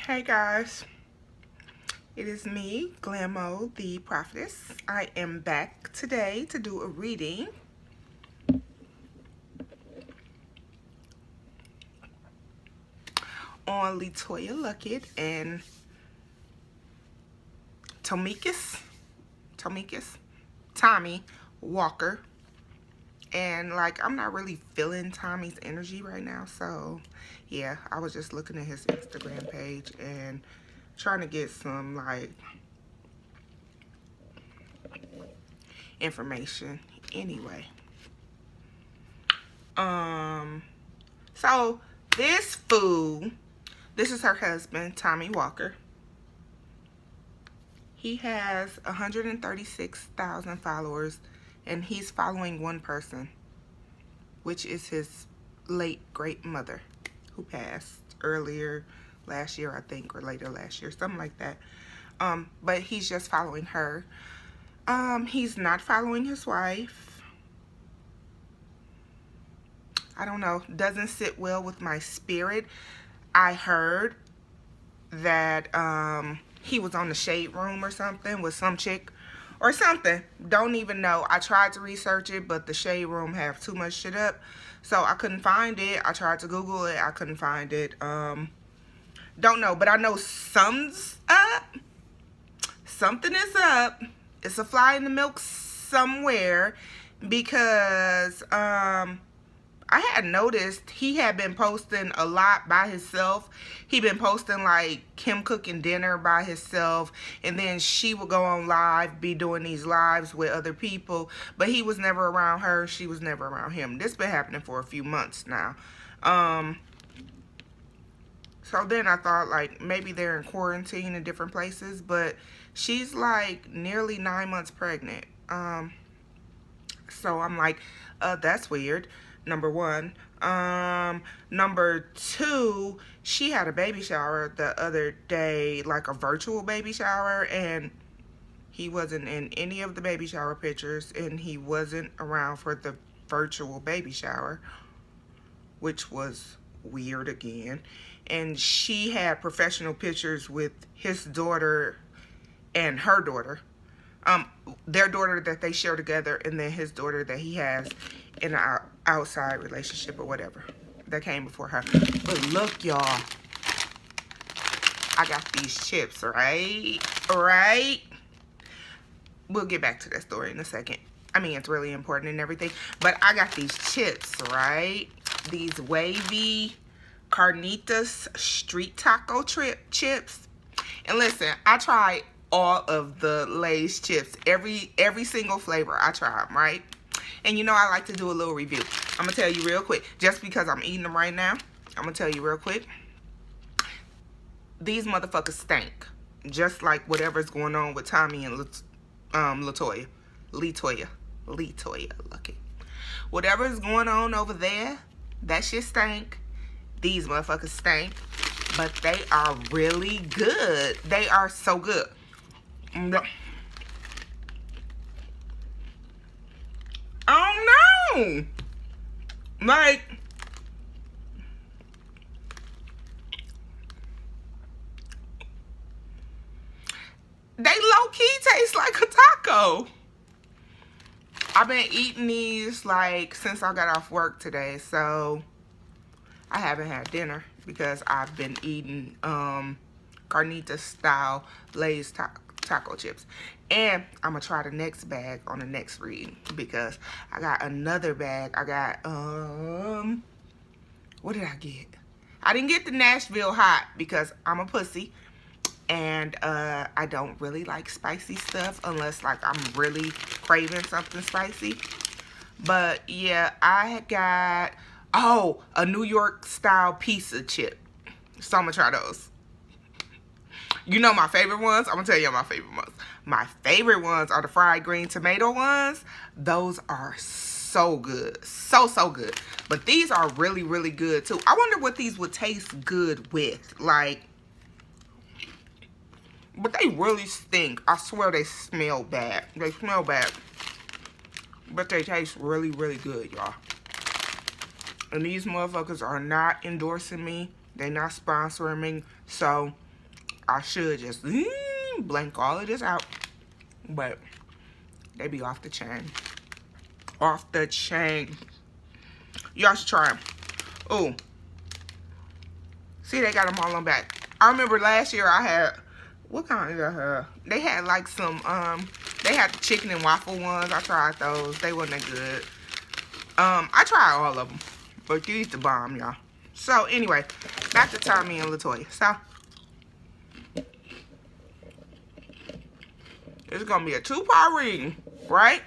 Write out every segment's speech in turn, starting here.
Hey guys, it is me, Glamo, the prophetess. I am back today to do a reading on Letoya Luckett and Tommy Walker. And like, I'm not really feeling Tommy's energy right now, so yeah, I was just looking at his Instagram page and trying to get some like information anyway. So this fool, this is her husband, Tommy Walker. He has 136,000 followers, and he's following one person, which is his late great mother, who passed earlier last year, I think, or later last year, something like that. But he's just following her. He's not following his wife. I don't know, doesn't sit well with my spirit. I heard that he was on the Shade Room or something with some chick or something. Don't even know. I tried to research it, but the Shade Room have too much shit up, so I couldn't find it. I tried to Google it. I couldn't find it. Don't know, but I know something's up. Something is up. It's a fly in the milk somewhere, because I had noticed he had been posting a lot by himself. He'd been posting like him cooking dinner by himself, and then she would go on live, be doing these lives with other people, but he was never around her, she was never around him. This been happening for a few months now. So then I thought like maybe they're in quarantine in different places, but she's like nearly 9 months pregnant. So I'm like, that's weird. Number one. Number two, she had a baby shower the other day, like a virtual baby shower, and he wasn't in any of the baby shower pictures, and he wasn't around for the virtual baby shower, which was weird again. And she had professional pictures with his daughter and her daughter. Their daughter that they share together, and then his daughter that he has in an outside relationship or whatever that came before her. But look, y'all, I got these chips, right? We'll get back to that story in a second. I mean, it's really important and everything, but I got these chips, right? These wavy carnitas street taco chips. And listen, I tried all of the Lay's chips, every single flavor. I try them, right? And you know I like to do a little review. I'm gonna tell you real quick, just because I'm eating them right now, I'm gonna tell you real quick. These motherfuckers stink, just like whatever's going on with Tommy and Letoya Luckett. Whatever's going on over there, that shit stink. These motherfuckers stink, but they are really good. They are so good. Oh no! Like, they low-key taste like a taco. I've been eating these like since I got off work today, so I haven't had dinner because I've been eating carnita style Lay's taco chips. And I'm gonna try the next bag on the next read, because I got another bag. I got what did I get? I didn't get the Nashville hot because I'm a pussy, and I don't really like spicy stuff unless like I'm really craving something spicy. But yeah, I got a New York style pizza chip, so I'm gonna try those. You know my favorite ones? I'm gonna tell you my favorite ones. My favorite ones are the fried green tomato ones. Those are so good. So good. But these are really, really good too. I wonder what these would taste good with. Like, but they really stink. I swear they smell bad. They smell bad. But they taste really, really good, y'all. And these motherfuckers are not endorsing me. They're not sponsoring me. So I should just blank all of this out. But they be off the chain. Off the chain. Y'all should try them. Oh. See, they got them all on back. I remember last year I had, what kind of, they had like some, they had the chicken and waffle ones. I tried those. They wasn't that good. I tried all of them. But these the bomb, y'all. So, anyway, back to Tommy and Letoya. So, it's going to be a 2-part reading, right?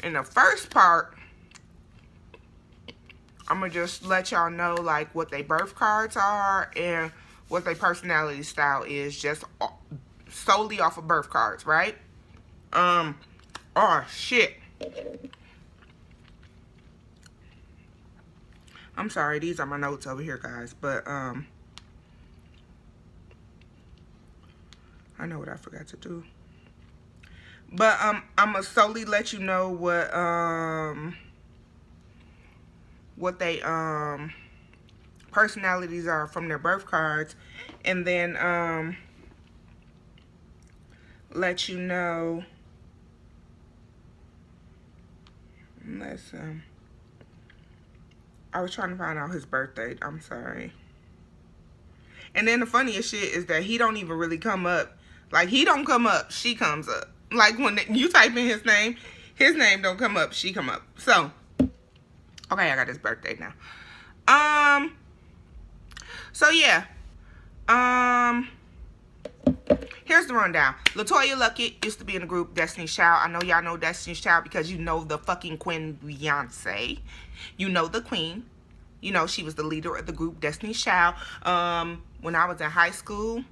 In the first part, I'm going to just let y'all know, like, what their birth cards are and what their personality style is, just solely off of birth cards, right? Oh, shit. I'm sorry, these are my notes over here, guys, but, I know what I forgot to do. But, I'm going to solely let you know what they, personalities are from their birth cards, and then, let you know, I was trying to find out his birth date. I'm sorry. And then the funniest shit is that he don't even really come up. Like, he don't come up, she comes up. Like, when you type in his name don't come up, she come up. So, okay, I got his birthday now. So yeah. Here's the rundown. Letoya Luckett used to be in the group Destiny's Child. I know y'all know Destiny's Child because you know the fucking Queen Beyonce. You know the queen. You know she was the leader of the group Destiny's Child. When I was in high school,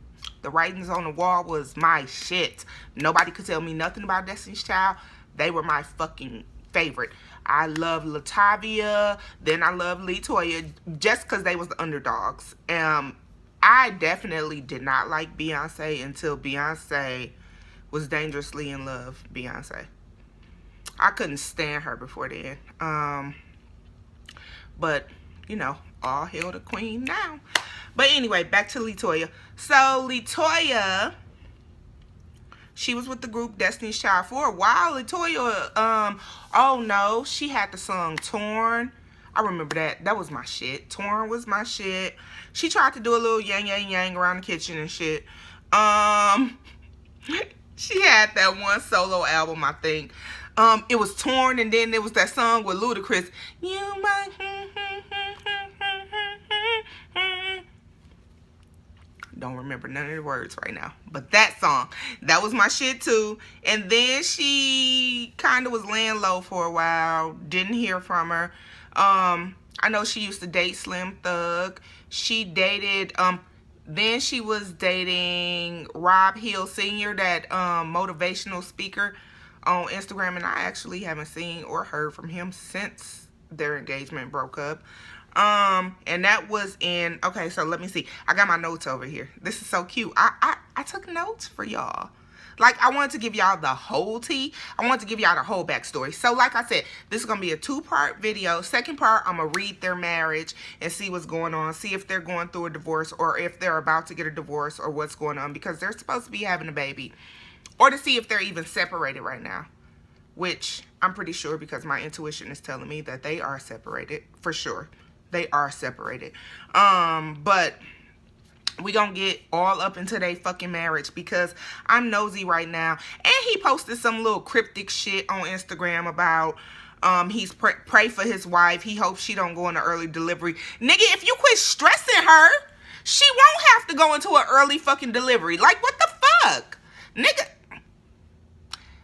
the writings on the wall was my shit. Nobody could tell me nothing about Destiny's Child. They were my fucking favorite. I love Latavia. Then I love Letoya just because they was the underdogs. I definitely did not like Beyonce until Beyonce was Dangerously in Love. Beyonce. I couldn't stand her before then. But, you know, all hail the queen now. But anyway, back to Letoya. So, Letoya, she was with the group Destiny's Child for a while. Letoya, oh no, she had the song Torn. I remember that. That was my shit. Torn was my shit. She tried to do a little yang, yang, yang around the kitchen and shit. She had that one solo album, I think. It was Torn, and then there was that song with Ludacris. You might... Don't remember none of the words right now. But that song, that was my shit too. And then she kind of was laying low for a while. Didn't hear from her. I know she used to date Slim Thug. She dated, then she was dating Rob Hill Sr., that motivational speaker on Instagram. And I actually haven't seen or heard from him since their engagement broke up. And that was in, okay, so let me see. I got my notes over here. This is so cute. I took notes for y'all. Like, I wanted to give y'all the whole tea. I wanted to give y'all the whole backstory. So, like I said, this is going to be a 2-part video. Second part, I'm going to read their marriage and see what's going on. See if they're going through a divorce or if they're about to get a divorce or what's going on. Because they're supposed to be having a baby. Or to see if they're even separated right now. Which, I'm pretty sure because my intuition is telling me that they are separated. For sure. They are separated. But we gonna get all up into their fucking marriage because I'm nosy right now. And he posted some little cryptic shit on Instagram about he's pray for his wife. He hopes she don't go into early delivery. Nigga, if you quit stressing her, she won't have to go into an early fucking delivery. Like, what the fuck? Nigga.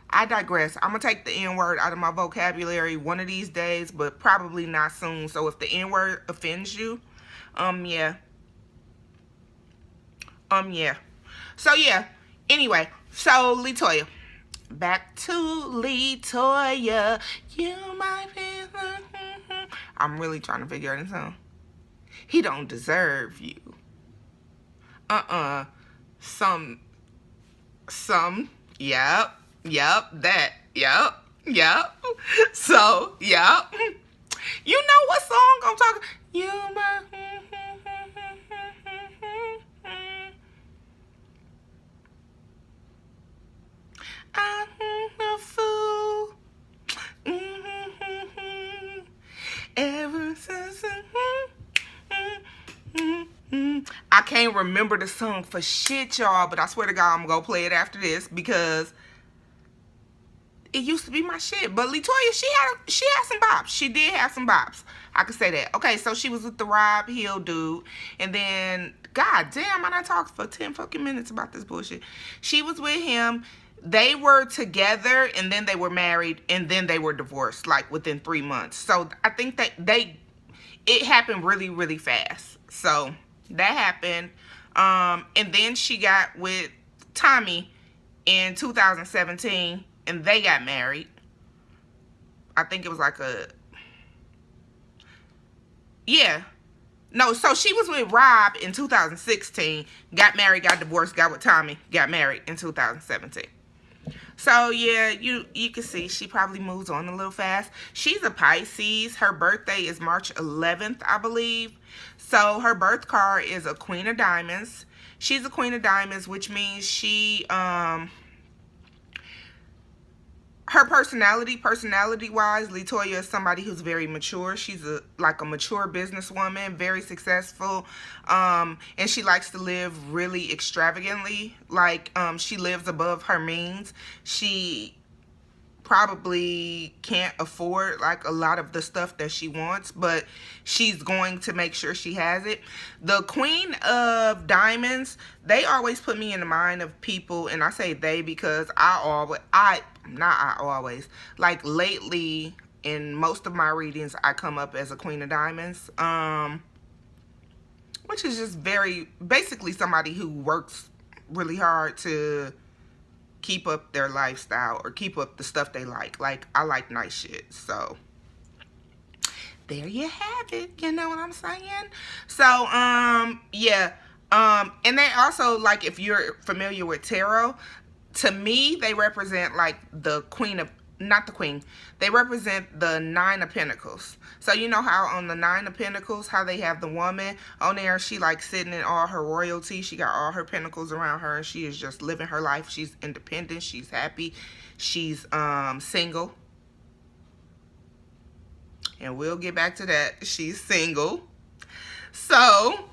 I digress. I'm going to take the N-word out of my vocabulary one of these days, but probably not soon. So if the N-word offends you, yeah. Yeah. So, yeah. Anyway, so Letoya. Back to Letoya. You might be... I'm really trying to figure out this out. He don't deserve you. Some. Yep. Yep, that. Yep. So, yep. You know what song I'm talking? You might... I'm a fool. Ever since I can't remember the song for shit, y'all, but I swear to God, I'm gonna play it after this because it used to be my shit. But Letoya, she had some bops. She did have some bops. I could say that. Okay, so she was with the Rob Hill dude, and then God damn, I done talked for 10 fucking minutes about this bullshit. She was with him. They were together, and then they were married, and then they were divorced, like within 3 months. So I think that it happened really, really fast. So that happened. And then she got with Tommy in 2017, and they got married. I think it was like no, so she was with Rob in 2016, got married, got divorced, got with Tommy, got married in 2017. So yeah, you can see she probably moves on a little fast. She's a Pisces. Her birthday is March 11th, I believe. So her birth card is a Queen of Diamonds. She's a Queen of Diamonds, which means she her personality-wise, Letoya is somebody who's very mature. She's like a mature businesswoman, very successful, and she likes to live really extravagantly. Like, she lives above her means. She probably can't afford like a lot of the stuff that she wants, but she's going to make sure she has it. The Queen of Diamonds, they always put me in the mind of people, and I say they because like lately in most of my readings I come up as a Queen of Diamonds, which is just basically somebody who works really hard to keep up their lifestyle or keep up the stuff they like. Like, I like nice shit. So there you have it. You know what I'm saying? So yeah. And they also, like, if you're familiar with tarot, to me they represent like the queen of, not the queen, they represent the 9 of Pentacles. So you know how on the 9 of Pentacles, how they have the woman on there, she like sitting in all her royalty, she got all her pentacles around her, and she is just living her life. She's independent, she's happy, she's single, and we'll get back to that. She's single. So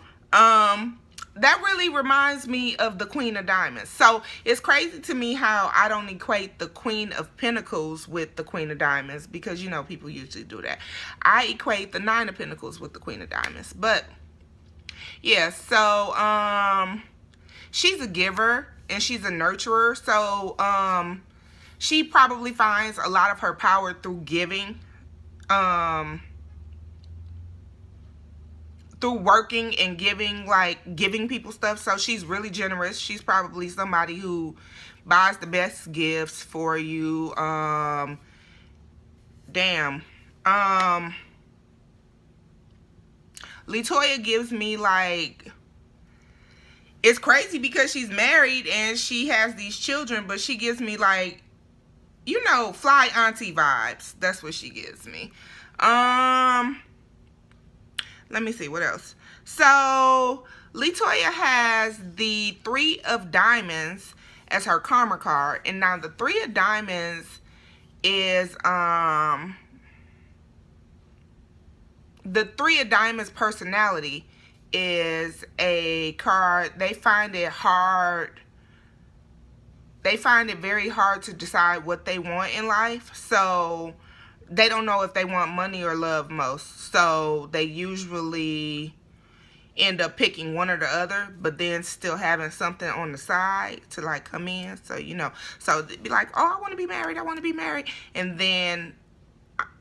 that really reminds me of the Queen of Diamonds. So it's crazy to me how I don't equate the Queen of Pentacles with the Queen of Diamonds, because, you know, people usually do that. I equate the 9 of Pentacles with the Queen of Diamonds. But yeah, so she's a giver and she's a nurturer. So she probably finds a lot of her power through giving, through working and giving, like giving people stuff. So she's really generous. She's probably somebody who buys the best gifts for you. Letoya gives me like, it's crazy because she's married and she has these children, but she gives me like, you know, fly auntie vibes. That's what she gives me. Let me see what else. So Letoya has the 3 of Diamonds as her karma card, and now the 3 of Diamonds is the 3 of Diamonds personality is a card. They find it hard. They find it very hard to decide what they want in life. So they don't know if they want money or love most. So they usually end up picking one or the other, but then still having something on the side to like come in. So, you know, so they'd be like, oh, I want to be married. I want to be married. And then,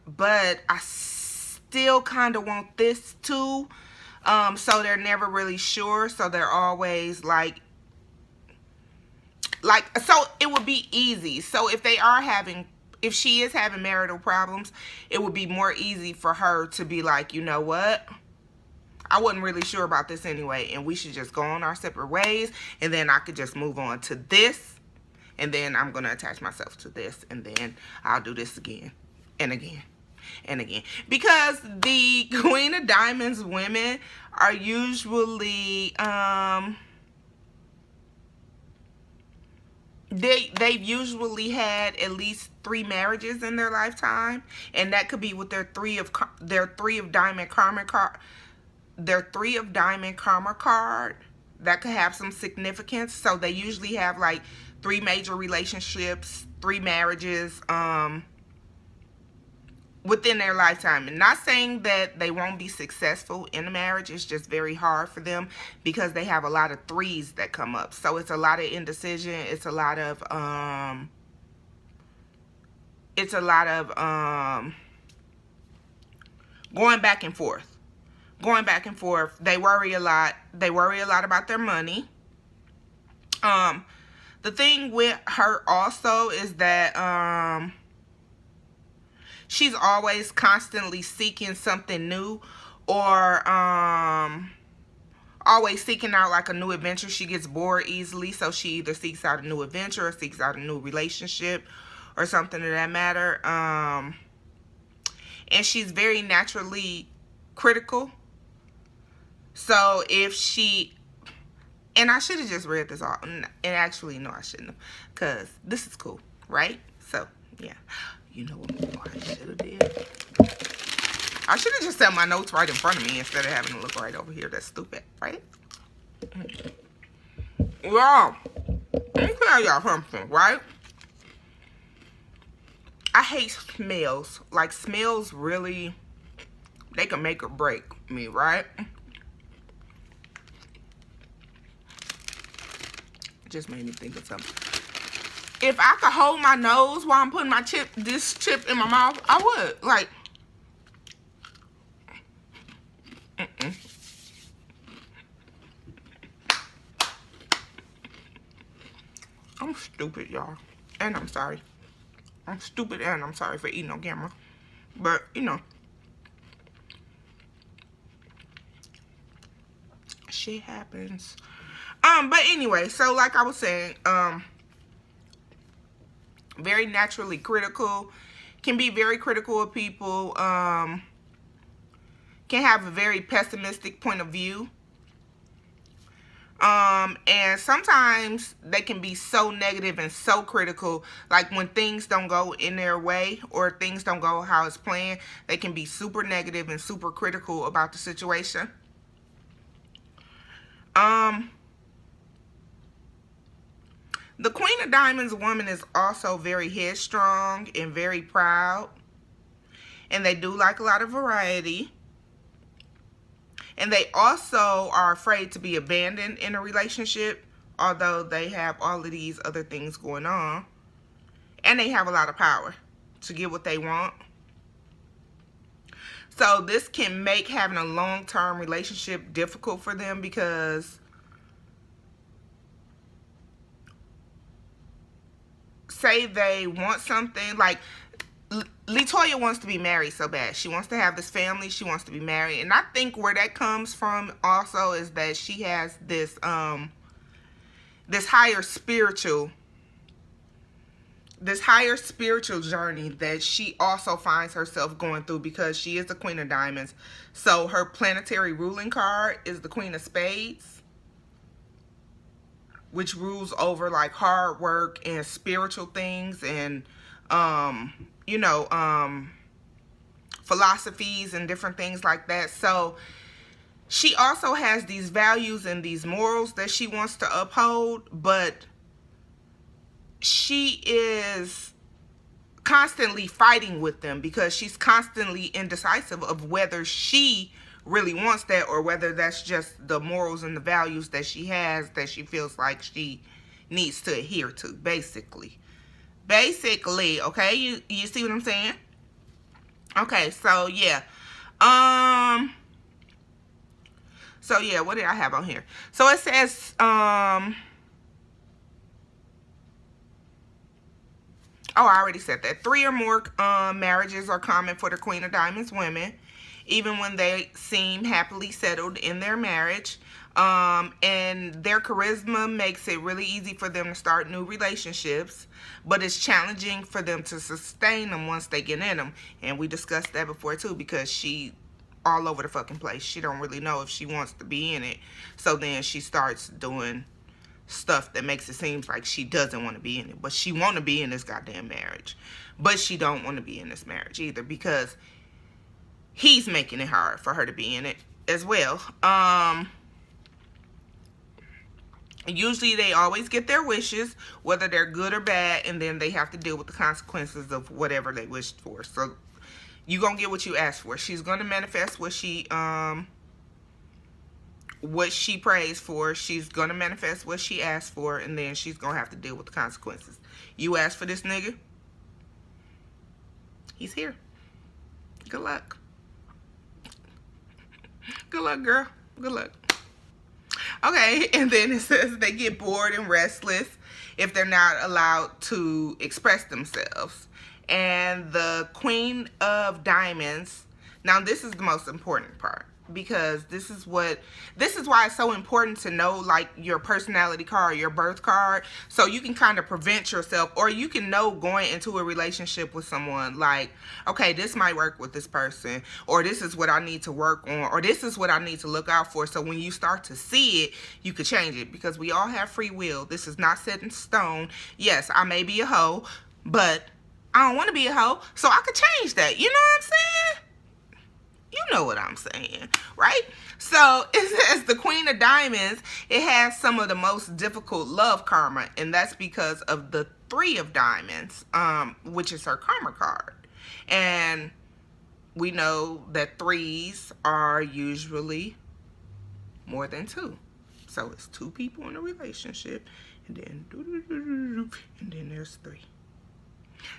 but I still kind of want this too. So they're never really sure. So they're always like, so it would be easy. So if they are having, if she is having marital problems, it would be more easy for her to be like, you know what? I wasn't really sure about this anyway, and we should just go on our separate ways, and then I could just move on to this, and then I'm going to attach myself to this, and then I'll do this again and again and again. Because the Queen of Diamonds women are usually, they've usually had at least 3 marriages in their lifetime, and that could be with their three of diamond karma card. Their 3 of diamond karma card, that could have some significance. So they usually have like 3 major relationships, 3 marriages within their lifetime. And not saying that they won't be successful in a marriage, it's just very hard for them because they have a lot of 3s that come up. So it's a lot of indecision, it's a lot of going back and forth. They worry a lot. They worry a lot about their money. The thing with her also is that she's always constantly seeking something new, or always seeking out like a new adventure. She gets bored easily, so she either seeks out a new adventure or seeks out a new relationship or something of that matter. And she's very naturally critical. So if she, and I should have just read this all, and actually no, I shouldn't have, because this is cool, right? So yeah, you know what I should have did? I should have just set my notes right in front of me instead of having to look right over here. That's stupid, right? Well, let me tell y'all something, right? I hate smells. Like, smells really, they can make or break me, right? Just made me think of something. If I could hold my nose while I'm putting this chip in my mouth, I would. Like, I'm stupid, y'all. And I'm sorry. I'm stupid and I'm sorry for eating on camera. But, you know, shit happens. But anyway, so like I was saying, very naturally critical, can be very critical of people, can have a very pessimistic point of view. And sometimes they can be so negative and so critical, like when things don't go in their way or things don't go how it's planned, they can be super negative and super critical about the situation. The Queen of Diamonds woman is also very headstrong and very proud. And they do like a lot of variety. And they also are afraid to be abandoned in a relationship, although they have all of these other things going on. And they have a lot of power to get what they want. So this can make having a long-term relationship difficult for them because say they want something, like Letoya wants to be married so bad. She wants to have this family. She wants to be married. And I think where that comes from also is that she has this this higher spiritual journey that she also finds herself going through because she is the Queen of Diamonds. So her planetary ruling card is the Queen of Spades, which rules over like hard work and spiritual things and you know, philosophies and different things like that. So she also has these values and these morals that she wants to uphold, but she is constantly fighting with them because she's constantly indecisive of whether she really wants that or whether that's just the morals and the values that she has that she feels like she needs to adhere to, basically, okay? You see what I'm saying? Okay, so yeah. So yeah, what did I have on here? So it says oh, I already said that. 3 or more marriages are common for the Queen of Diamonds women, even when they seem happily settled in their marriage. And their charisma makes it really easy for them to start new relationships, but it's challenging for them to sustain them once they get in them. And we discussed that before too, because she all over the fucking place. She don't really know if she wants to be in it. So then she starts doing stuff that makes it seem like she doesn't want to be in it. But she want to be in this goddamn marriage. But she don't want to be in this marriage either, because he's making it hard for her to be in it as well. Usually they always get their wishes, whether they're good or bad, and then they have to deal with the consequences of whatever they wished for. So you're going to get what you asked for. She's going to manifest what she prays for. She's going to manifest what she asked for, and then she's going to have to deal with the consequences. You asked for this nigga? He's here. Good luck. Good luck, girl. Good luck. Okay, and then it says they get bored and restless if they're not allowed to express themselves. And the Queen of Diamonds, now this is the most important part, because this is why it's so important to know, like, your personality card, your birth card, so you can kind of prevent yourself, or you can know going into a relationship with someone, like, okay, this might work with this person, or this is what I need to work on, or this is what I need to look out for, so when you start to see it, you could change it, because we all have free will. This is not set in stone. Yes, I may be a hoe, but I don't want to be a hoe, so I could change that. You know what I'm saying? You know what I'm saying, right? So it says the Queen of Diamonds, it has some of the most difficult love karma, and that's because of the Three of Diamonds, which is her karma card. And we know that threes are usually more than two. So it's two people in a relationship, and then there's three.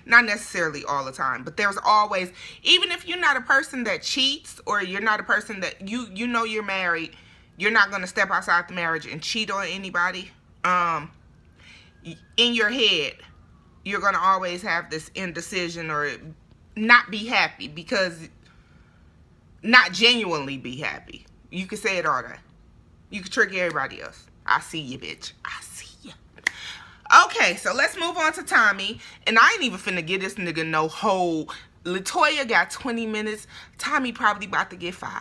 Not necessarily all the time, but there's always, even if you're not a person that cheats, or you're not a person that you know you're married, you're not going to step outside the marriage and cheat on anybody. In your head, you're going to always have this indecision, or not be happy, because not genuinely be happy. You can say it all day. You can trick everybody else. I see you, bitch. I see you. Okay, so let's move on to Tommy. And I ain't even finna give this nigga no whole. Letoya got 20 minutes. Tommy probably about to get 5.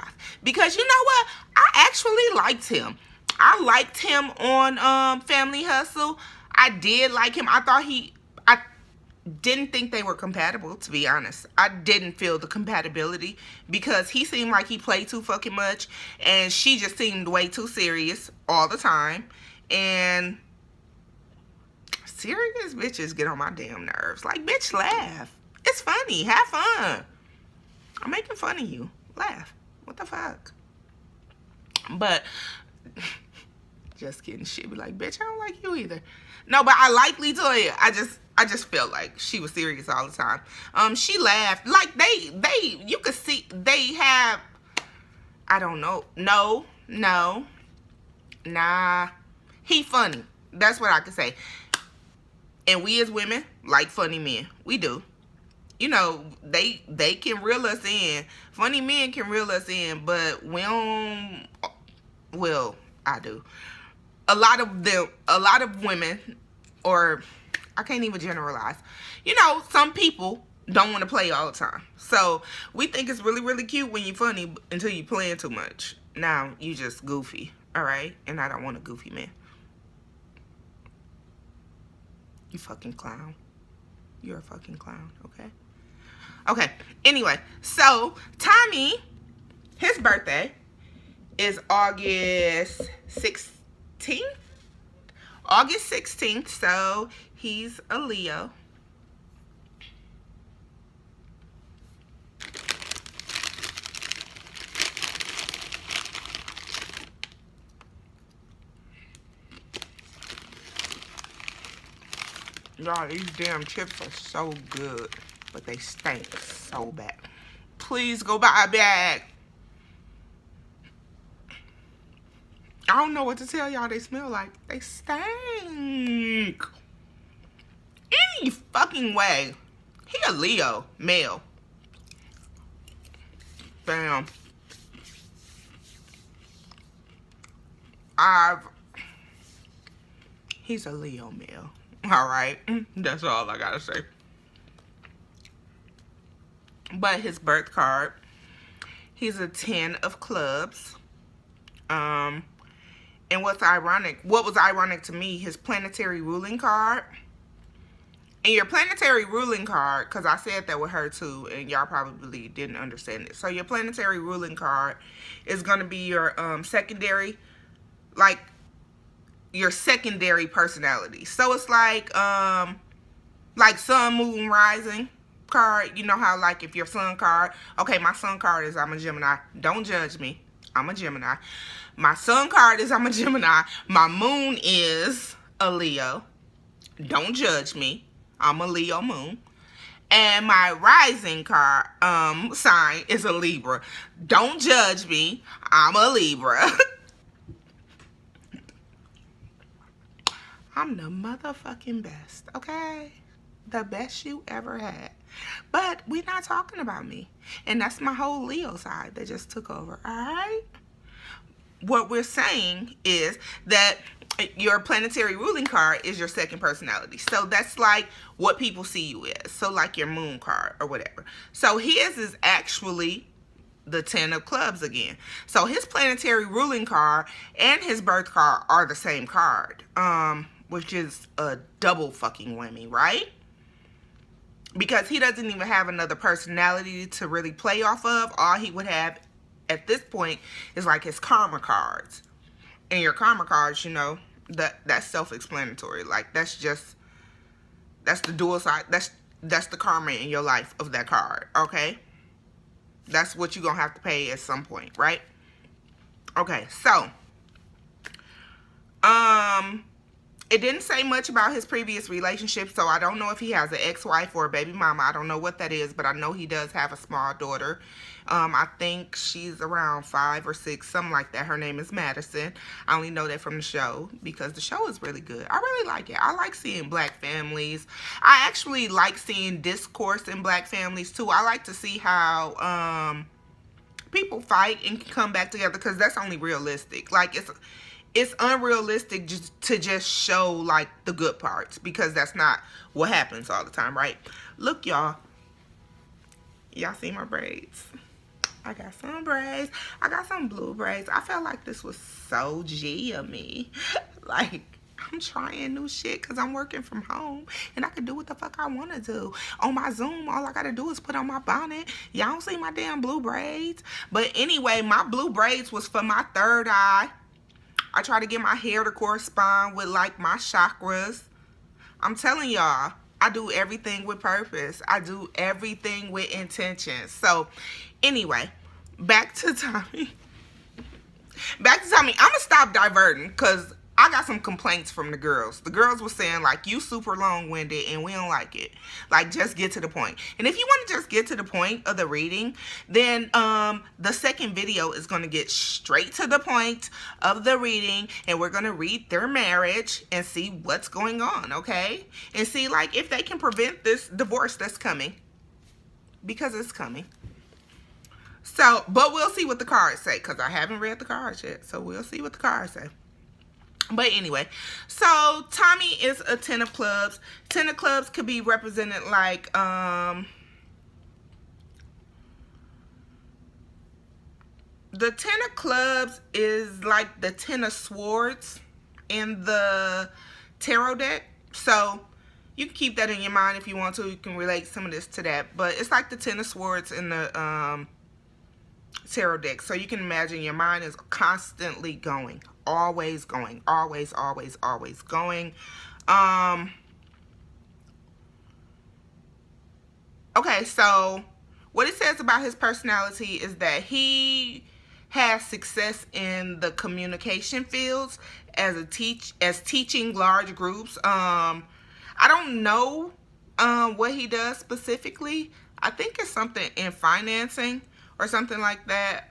Because you know what? I actually liked him. I liked him on Family Hustle. I did like him. I didn't think they were compatible, to be honest. I didn't feel the compatibility, because he seemed like he played too fucking much, and she just seemed way too serious all the time. And serious bitches get on my damn nerves. Like, bitch, laugh. It's funny. Have fun. I'm making fun of you. Laugh. What the fuck? But just kidding. She'd be like, bitch, I don't like you either. No, but I like Letoya. I just felt like she was serious all the time. She laughed. Like, you could see they have, I don't know. No. Nah. He funny. That's what I can say. And we as women like funny men. We do. You know, they can reel us in. Funny men can reel us in, but we don't. Well, I do. A lot of women, or I can't even generalize. You know, some people don't want to play all the time. So we think it's really, really cute when you're funny until you're playing too much. Now you just goofy, all right? And I don't want a goofy man. You fucking clown. You're a fucking clown, okay? Okay, anyway, so Tommy, his birthday is August 16th. August 16th, so he's a Leo. Y'all, these damn chips are so good, but they stink so bad. Please go buy a bag. I don't know what to tell y'all. They smell like. They stink. Any fucking way. He a Leo, male. Bam. He's a Leo male. All right, that's all I gotta say. But his birth card, he's a 10 of clubs. And what was ironic to me, his planetary ruling card. And your planetary ruling card, because I said that with her too, and y'all probably didn't understand it. So your planetary ruling card is going to be your secondary, like your secondary personality. So it's like sun, moon, rising card. You know how like if your sun card, okay, my sun card is I'm a Gemini. Don't judge me. I'm a Gemini. My sun card is I'm a Gemini. My moon is a Leo. Don't judge me. I'm a Leo moon. And my rising card sign is a Libra. Don't judge me. I'm a Libra. I'm the motherfucking best, okay? The best you ever had. But we're not talking about me. And that's my whole Leo side that just took over, alright? What we're saying is that your planetary ruling card is your second personality. So that's like what people see you as. So like your moon card or whatever. So his is actually the 10 of clubs again. So his planetary ruling card and his birth card are the same card. Which is a double fucking whammy, right? Because he doesn't even have another personality to really play off of. All he would have at this point is like his karma cards. And your karma cards, you know, that's self-explanatory. Like that's the dual side. That's the karma in your life of that card, okay? That's what you're gonna have to pay at some point, right? Okay, so it didn't say much about his previous relationship, so I don't know if he has an ex-wife or a baby mama. I don't know what that is, but I know he does have a small daughter. I think she's around 5 or 6, something like that. Her name is Madison. I only know that from the show because the show is really good. I really like it. I like seeing black families. I actually like seeing discourse in black families too. I like to see how people fight and come back together because that's only realistic. Like it's unrealistic to just show like the good parts because that's not what happens all the time, right? Look, y'all see my braids? I got some braids. I got some blue braids. I felt like this was so G of me. Like, I'm trying new shit because I'm working from home and I can do what the fuck I want to do. On my Zoom, all I got to do is put on my bonnet. Y'all don't see my damn blue braids. But anyway, my blue braids was for my third eye. I try to get my hair to correspond with like my chakras. I'm telling y'all, I do everything with purpose. I do everything with intention. So anyway, back to Tommy. I'm going to stop diverting because I got some complaints from the girls. The girls were saying, like, you super long-winded and we don't like it. Like, just get to the point. And if you want to just get to the point of the reading, then the second video is going to get straight to the point of the reading. And we're going to read their marriage and see what's going on, okay? And see, like, if they can prevent this divorce that's coming. Because it's coming. So, but we'll see what the cards say. Because I haven't read the cards yet. So, we'll see what the cards say. But anyway, so Tommy is a 10 of clubs. 10 of clubs could be represented like, the 10 of clubs is like the 10 of swords in the tarot deck. So you can keep that in your mind if you want to. You can relate some of this to that. But it's like the 10 of swords in the tarot deck. So you can imagine your mind is constantly going. Always going. Always, always, always going. Okay, so what it says about his personality is that he has success in the communication fields as teaching large groups. I don't know what he does specifically. I think it's something in financing or something like that.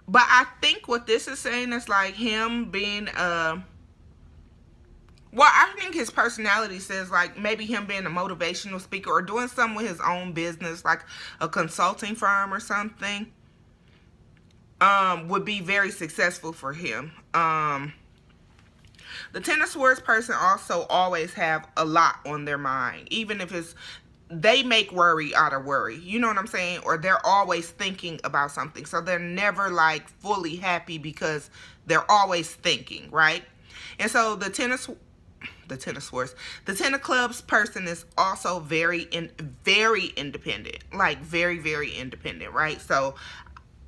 But I think what this is saying is like him being well, I think his personality says like maybe him being a motivational speaker or doing something with his own business, like a consulting firm or something, would be very successful for him. The 10 of Swords person also always have a lot on their mind, even if it's they make worry out of worry. You know what I'm saying? Or they're always thinking about something. So they're never like fully happy because they're always thinking, right? And so the Ten of Clubs person is also very independent. Like very, very independent, right? So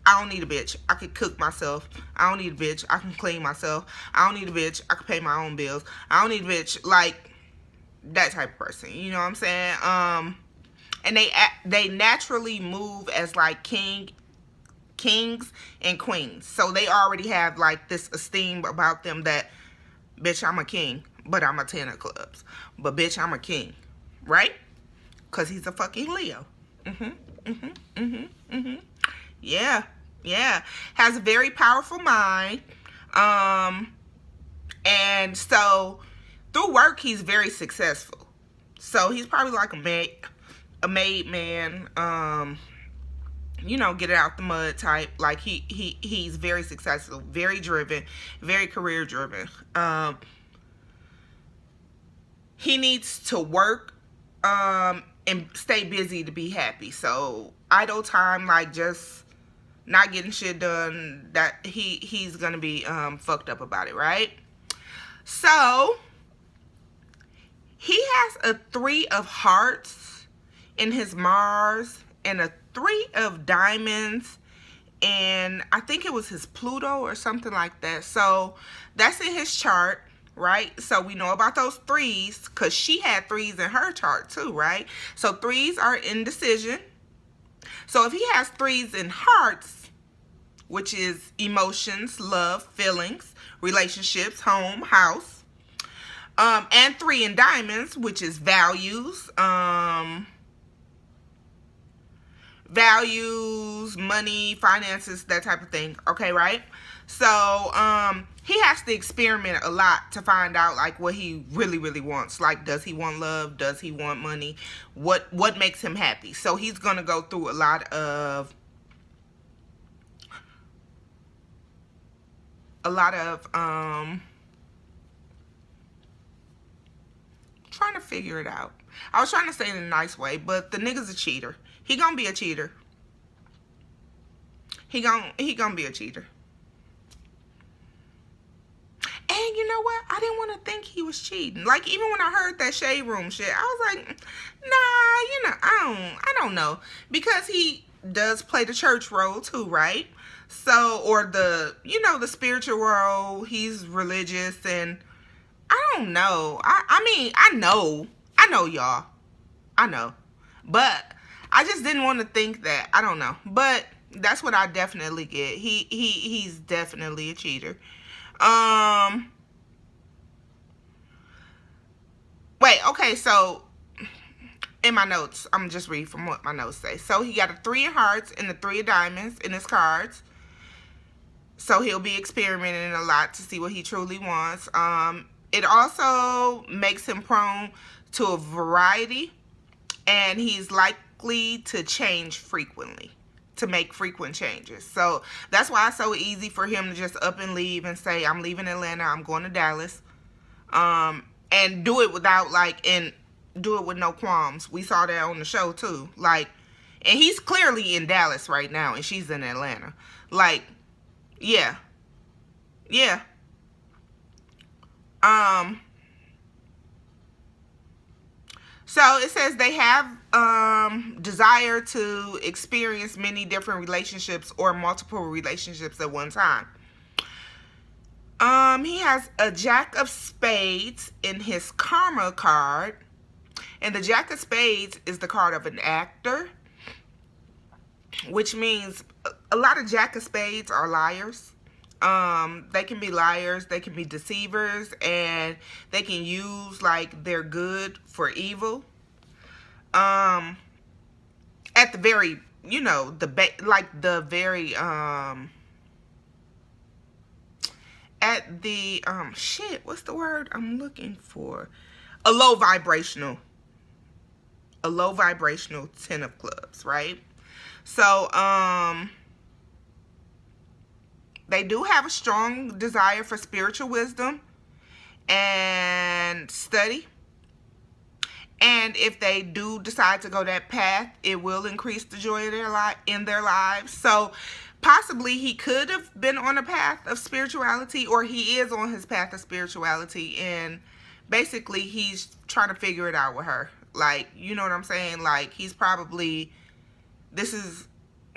I don't need a bitch. I can cook myself. I don't need a bitch. I can clean myself. I don't need a bitch. I can pay my own bills. I don't need a bitch. Like, that type of person. You know what I'm saying? And they naturally move as like kings and queens. So they already have like this esteem about them that, bitch, I'm a king, but I'm a 10 of clubs. But bitch, I'm a king. Right? Because he's a fucking Leo. Yeah. Yeah. Has a very powerful mind. And so through work, he's very successful. So he's probably like a made man, you know, get it out the mud type. Like he's very successful, very driven, very career driven. He needs to work and stay busy to be happy. So idle time, like just not getting shit done, that he's gonna be fucked up about it, right? So he has a 3 of hearts in his Mars and a 3 of diamonds, and I think it was his Pluto or something like that. So that's in his chart, right? So we know about those 3s because she had 3s in her chart too, right? So 3s are indecision. So if he has 3s in hearts, which is emotions, love, feelings, relationships, home, house, and 3 in diamonds, which is values, money, finances, that type of thing. Okay, right? So he has to experiment a lot to find out like what he really, really wants. Like, does he want love? Does he want money? What makes him happy? So he's gonna go through a lot of trying to figure it out. I was trying to say it in a nice way, but the nigga's a cheater. He gonna be a cheater. He gonna be a cheater. And you know what? I didn't want to think he was cheating. Like, even when I heard that shade room shit, I was like, nah, you know, I don't know. Because he does play the church role too, right? So, or the, you know, the spiritual role. He's religious, and I don't know. I mean, I know y'all. I know. But I just didn't want to think that. I don't know. But that's what I definitely get. He's definitely a cheater. Wait, okay, so in my notes, I'm just reading from what my notes say. So he got a 3 of hearts and a 3 of diamonds in his cards. So he'll be experimenting a lot to see what he truly wants. It also makes him prone to a variety, and he's likely to change frequently, to make frequent changes. So that's why it's so easy for him to just up and leave and say, I'm leaving Atlanta, I'm going to Dallas. And do it without do it with no qualms. We saw that on the show too. Like, and he's clearly in Dallas right now and she's in Atlanta. Like, yeah. Yeah. So it says they have desire to experience many different relationships or multiple relationships at one time. He has a Jack of Spades in his Karma card. And the Jack of Spades is the card of an actor, which means a lot of Jack of Spades are liars. They can be liars, they can be deceivers, and they can use like their good for evil. At the very, you know, at the shit, what's the word I'm looking for? A low vibrational 10 of clubs, right? So they do have a strong desire for spiritual wisdom and study. And if they do decide to go that path, it will increase the joy of in their lives. So possibly he could have been on a path of spirituality, or he is on his path of spirituality, and basically he's trying to figure it out with her. Like, you know what I'm saying? Like, he's probably, this is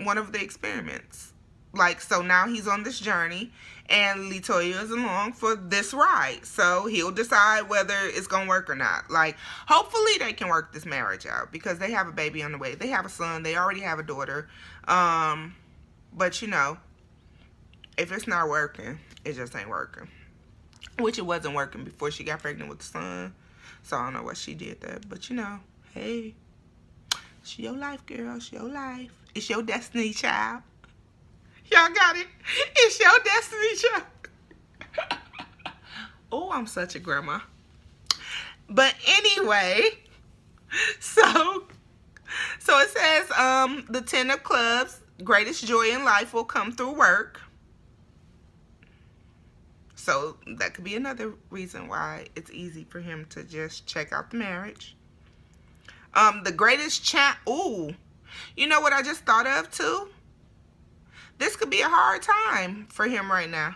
one of the experiments. Like, so now he's on this journey, and Letoya is along for this ride. So he'll decide whether it's going to work or not. Like, hopefully they can work this marriage out, because they have a baby on the way. They have a son. They already have a daughter. But, you know, if it's not working, it just ain't working. Which it wasn't working before she got pregnant with the son. So I don't know what she did there. But, you know, hey, it's your life, girl. It's your life. It's your destiny, child. Y'all got it? It's your destiny, child. Oh, I'm such a grandma. But anyway, so it says the 10 of clubs, greatest joy in life will come through work. So that could be another reason why it's easy for him to just check out the marriage. The greatest ooh, you know what I just thought of too? This could be a hard time for him right now.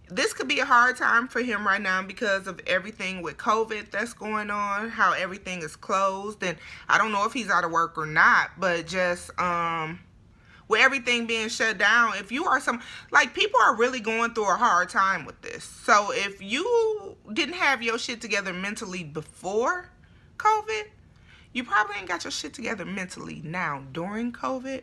This could be a hard time for him right now because of everything with COVID that's going on, how everything is closed. And I don't know if he's out of work or not, but just with everything being shut down, if you are like, people are really going through a hard time with this. So if you didn't have your shit together mentally before COVID, you probably ain't got your shit together mentally now during COVID,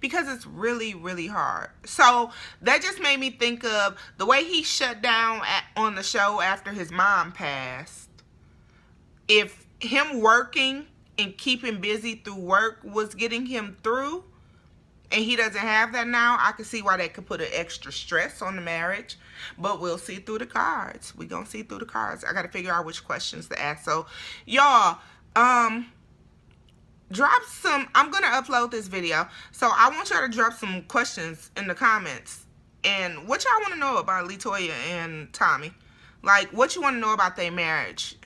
because it's really, really hard. So that just made me think of the way he shut down on the show after his mom passed. If him working and keeping busy through work was getting him through, and he doesn't have that now, I can see why that could put an extra stress on the marriage. But we'll see through the cards. We're going to see through the cards. I got to figure out which questions to ask. So, y'all, drop some, I'm going to upload this video. So, I want y'all to drop some questions in the comments. And what y'all want to know about Letoya and Tommy. Like, what you want to know about their marriage.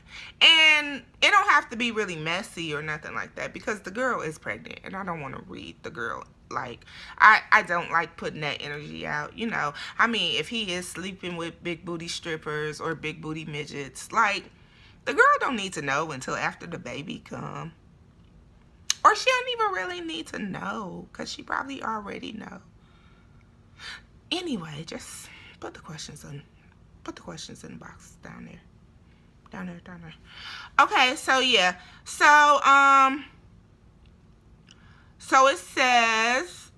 And it don't have to be really messy or nothing like that, because the girl is pregnant. And I don't want to read the girl. Like, I don't like putting that energy out, you know. I mean, if he is sleeping with big booty strippers or big booty midgets, like, the girl don't need to know until after the baby come. Or she don't even really need to know, because she probably already know. Anyway, just put the questions in the box down there. Down there. Okay, so yeah. So it says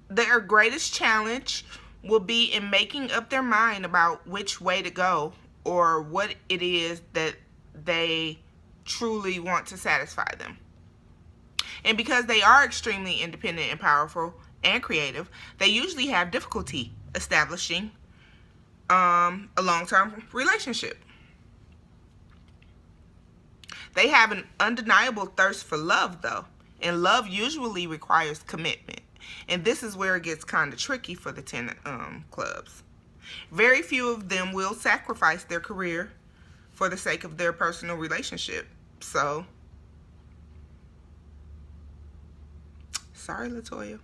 their greatest challenge will be in making up their mind about which way to go, or what it is that they truly want to satisfy them. And because they are extremely independent and powerful and creative, they usually have difficulty establishing a long-term relationship. They have an undeniable thirst for love, though. And love usually requires commitment. And this is where it gets kind of tricky for the 10 clubs. Very few of them will sacrifice their career for the sake of their personal relationship. So, sorry, Letoya.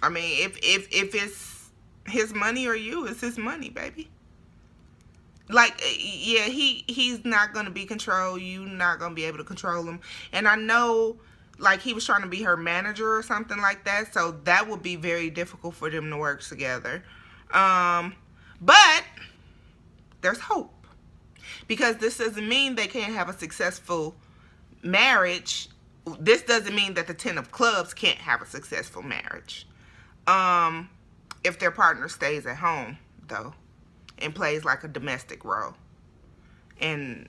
I mean, if it's his money or you, it's his money, baby. Like, yeah, he's not going to be controlled. You're not going to be able to control him. And I know, like, he was trying to be her manager or something like that. So that would be very difficult for them to work together. But there's hope. Because this doesn't mean they can't have a successful marriage. This doesn't mean that the 10 of clubs can't have a successful marriage. If their partner stays at home, though, and plays like a domestic role, and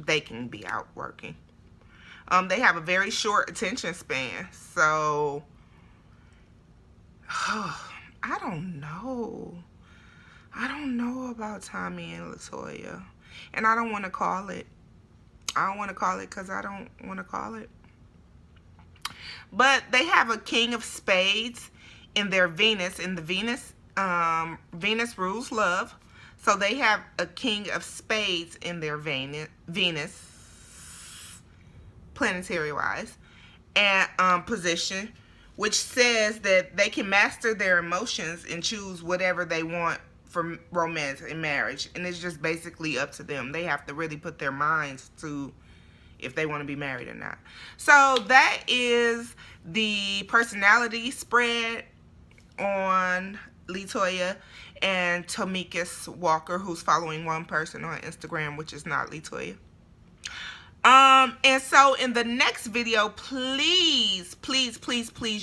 they can be out working. They have a very short attention span, so I don't know. I don't know about Tommy and Letoya, and I don't want to call it. I don't want to call it because I don't want to call it. But they have a king of spades in their Venus, and the Venus rules love. So they have a king of spades in their Venus, planetary wise, and position, which says that they can master their emotions and choose whatever they want for romance and marriage. And it's just basically up to them. They have to really put their minds to if they want to be married or not. So that is the personality spread on Letoya and Tommicus Walker, who's following one person on Instagram, which is not Letoya. And so in the next video, please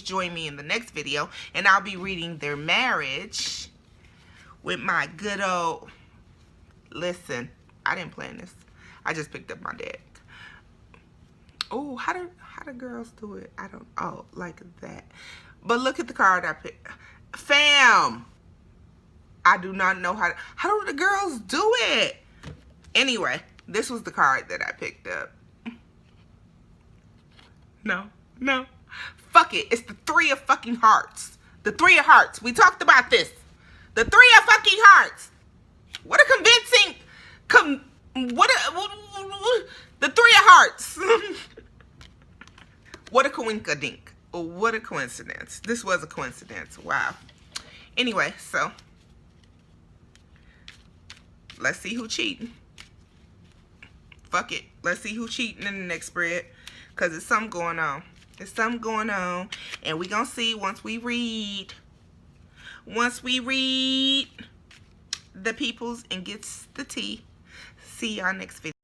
join me in the next video, and I'll be reading their marriage with my good old, listen, I didn't plan this. I just picked up my deck. Oh, how do girls do it? I don't, oh, like that. But look at the card I picked. Fam, I do not know how do the girls do it? Anyway, this was the card that I picked up. No. Fuck it. It's the Three of fucking Hearts. The Three of Hearts. We talked about this. The Three of fucking Hearts. What a convincing... the Three of Hearts. What a coinkadink. What a coincidence. This was a coincidence. Wow. Anyway, so... let's see who cheating. Fuck it. Let's see who cheating in the next spread. Because there's something going on. There's something going on. And we gonna see once we read. Once we read the peoples and gets the tea. See y'all next video.